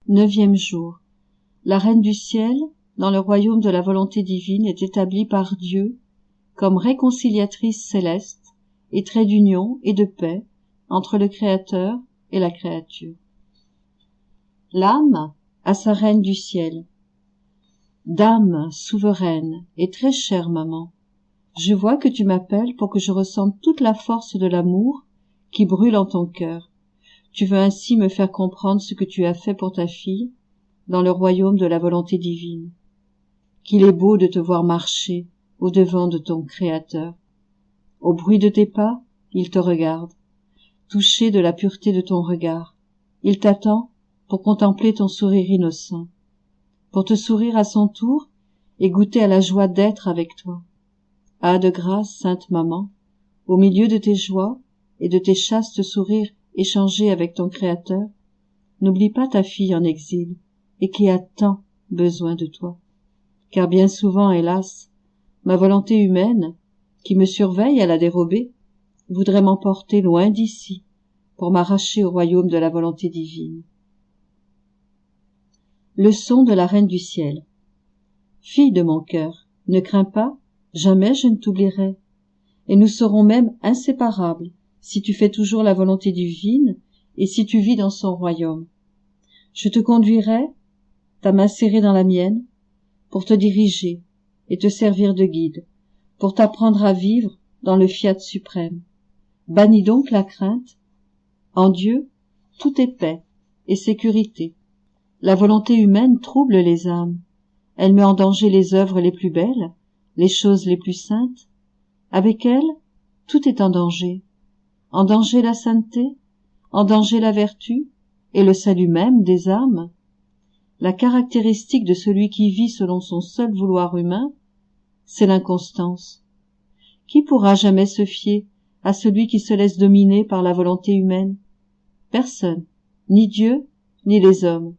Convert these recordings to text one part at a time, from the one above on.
Neuvième jour. La Reine du Ciel, dans le royaume de la volonté divine, est établie par Dieu comme réconciliatrice céleste et trait d'union et de paix entre le Créateur et la créature. L'âme à sa Reine du Ciel. Dame souveraine et très chère maman, je vois que tu m'appelles pour que je ressente toute la force de l'amour qui brûle en ton cœur. Tu veux ainsi me faire comprendre ce que tu as fait pour ta fille dans le royaume de la volonté divine. Qu'il est beau de te voir marcher au-devant de ton Créateur. Au bruit de tes pas, il te regarde, touché de la pureté de ton regard. Il t'attend pour contempler ton sourire innocent, pour te sourire à son tour et goûter à la joie d'être avec toi. Ah, de grâce, sainte maman, au milieu de tes joies et de tes chastes sourires échangés avec ton Créateur, n'oublie pas ta fille en exil et qui a tant besoin de toi. Car bien souvent, hélas, ma volonté humaine, qui me surveille à la dérobée, voudrait m'emporter loin d'ici pour m'arracher au royaume de la volonté divine. Leçon de la Reine du Ciel. Fille de mon cœur, ne crains pas, jamais je ne t'oublierai, et nous serons même inséparables si tu fais toujours la volonté divine et si tu vis dans son royaume. Je te conduirai, ta main serrée dans la mienne, pour te diriger et te servir de guide, pour t'apprendre à vivre dans le fiat suprême. Bannis donc la crainte. En Dieu, tout est paix et sécurité. La volonté humaine trouble les âmes. Elle met en danger les œuvres les plus belles, les choses les plus saintes. Avec elle, tout est en danger. En danger la sainteté, en danger la vertu et le salut même des âmes. La caractéristique de celui qui vit selon son seul vouloir humain, c'est l'inconstance. Qui pourra jamais se fier à celui qui se laisse dominer par la volonté humaine? Personne, ni Dieu, ni les hommes.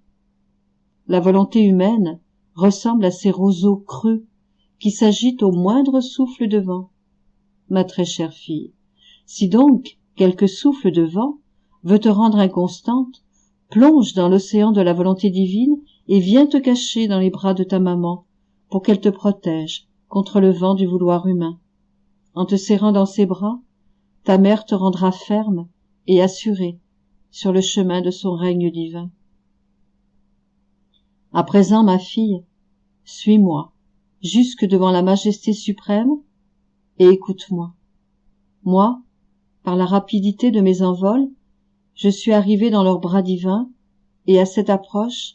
La volonté humaine ressemble à ces roseaux creux qui s'agitent au moindre souffle de vent. Ma très chère fille, si donc quelque souffle de vent veut te rendre inconstante, plonge dans l'océan de la volonté divine et viens te cacher dans les bras de ta maman pour qu'elle te protège contre le vent du vouloir humain. En te serrant dans ses bras, ta mère te rendra ferme et assurée sur le chemin de son règne divin. À présent, ma fille, suis-moi jusque devant la majesté suprême et écoute-moi. Moi, par la rapidité de mes envols, je suis arrivée dans leurs bras divins et à cette approche,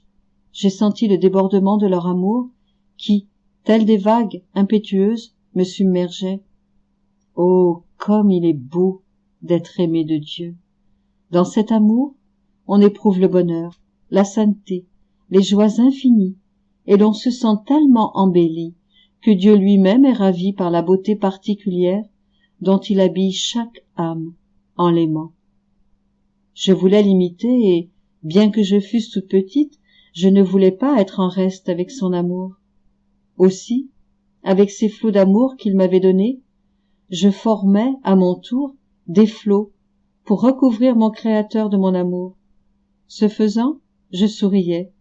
j'ai senti le débordement de leur amour qui, telles des vagues impétueuses, me submergeait. Oh, comme il est beau d'être aimé de Dieu! Dans cet amour, on éprouve le bonheur, la sainteté, les joies infinies, et l'on se sent tellement embelli que Dieu lui-même est ravi par la beauté particulière dont il habille chaque âme en l'aimant. Je voulais l'imiter et, bien que je fusse toute petite, je ne voulais pas être en reste avec son amour. Aussi, avec ces flots d'amour qu'il m'avait donnés, je formais, à mon tour, des flots pour recouvrir mon Créateur de mon amour. Ce faisant, je souriais,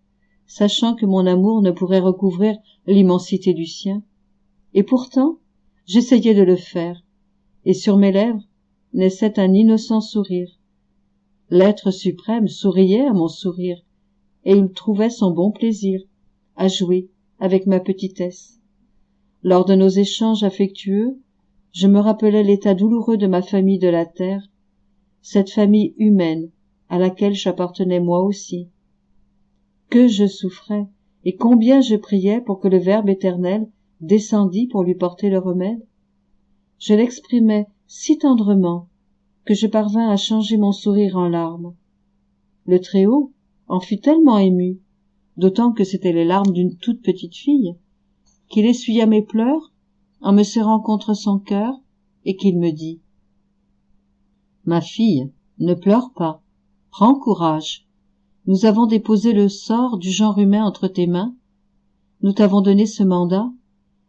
sachant que mon amour ne pourrait recouvrir l'immensité du sien. Et pourtant, j'essayais de le faire, et sur mes lèvres naissait un innocent sourire. L'être suprême souriait à mon sourire, et il trouvait son bon plaisir à jouer avec ma petitesse. Lors de nos échanges affectueux, je me rappelais l'état douloureux de ma famille de la terre, cette famille humaine à laquelle j'appartenais moi aussi. Que je souffrais, et combien je priais pour que le Verbe éternel descendît pour lui porter le remède. Je l'exprimais si tendrement que je parvins à changer mon sourire en larmes. Le Très-Haut en fut tellement ému, d'autant que c'étaient les larmes d'une toute petite fille, qu'il essuya mes pleurs en me serrant contre son cœur et qu'il me dit « Ma fille, ne pleure pas, prends courage. Nous avons déposé le sort du genre humain entre tes mains, nous t'avons donné ce mandat,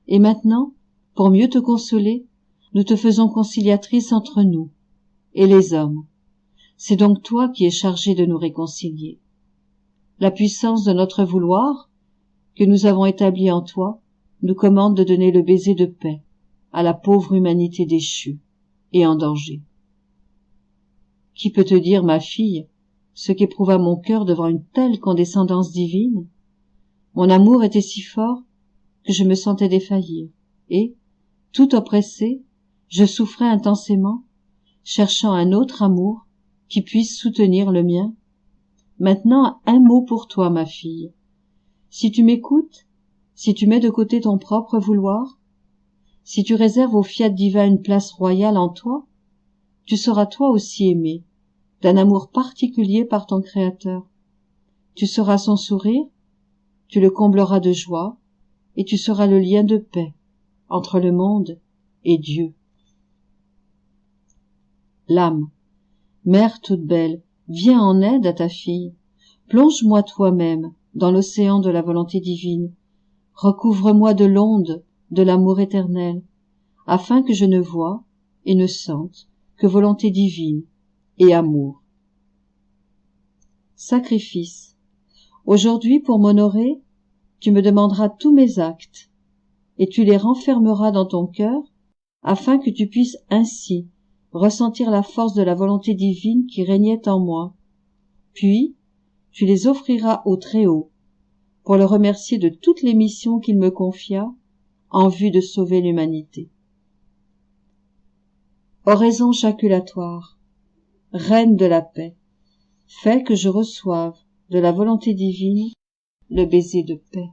et maintenant, pour mieux te consoler, nous te faisons conciliatrice entre nous et les hommes. C'est donc toi qui es chargée de nous réconcilier. La puissance de notre vouloir, que nous avons établi en toi, nous commande de donner le baiser de paix à la pauvre humanité déchue et en danger. Qui peut te dire, ma fille, ce qu'éprouva mon cœur devant une telle condescendance divine? Mon amour était si fort que je me sentais défaillir, et, tout oppressée, je souffrais intensément, cherchant un autre amour qui puisse soutenir le mien. Maintenant, un mot pour toi, ma fille. Si tu m'écoutes, si tu mets de côté ton propre vouloir, si tu réserves au fiat divin une place royale en toi, tu seras toi aussi aimée, d'un amour particulier par ton Créateur. Tu seras son sourire, tu le combleras de joie, et tu seras le lien de paix entre le monde et Dieu. L'âme, mère toute belle, viens en aide à ta fille. Plonge-moi toi-même dans l'océan de la volonté divine. Recouvre-moi de l'onde de l'amour éternel, afin que je ne voie et ne sente que volonté divine et amour. Sacrifice. Aujourd'hui, pour m'honorer, tu me demanderas tous mes actes, et tu les renfermeras dans ton cœur, afin que tu puisses ainsi ressentir la force de la volonté divine qui régnait en moi. Puis, tu les offriras au Très-Haut, pour le remercier de toutes les missions qu'il me confia, en vue de sauver l'humanité. Oraison jaculatoire, reine de la paix, fais que je reçoive de la volonté divine le baiser de paix.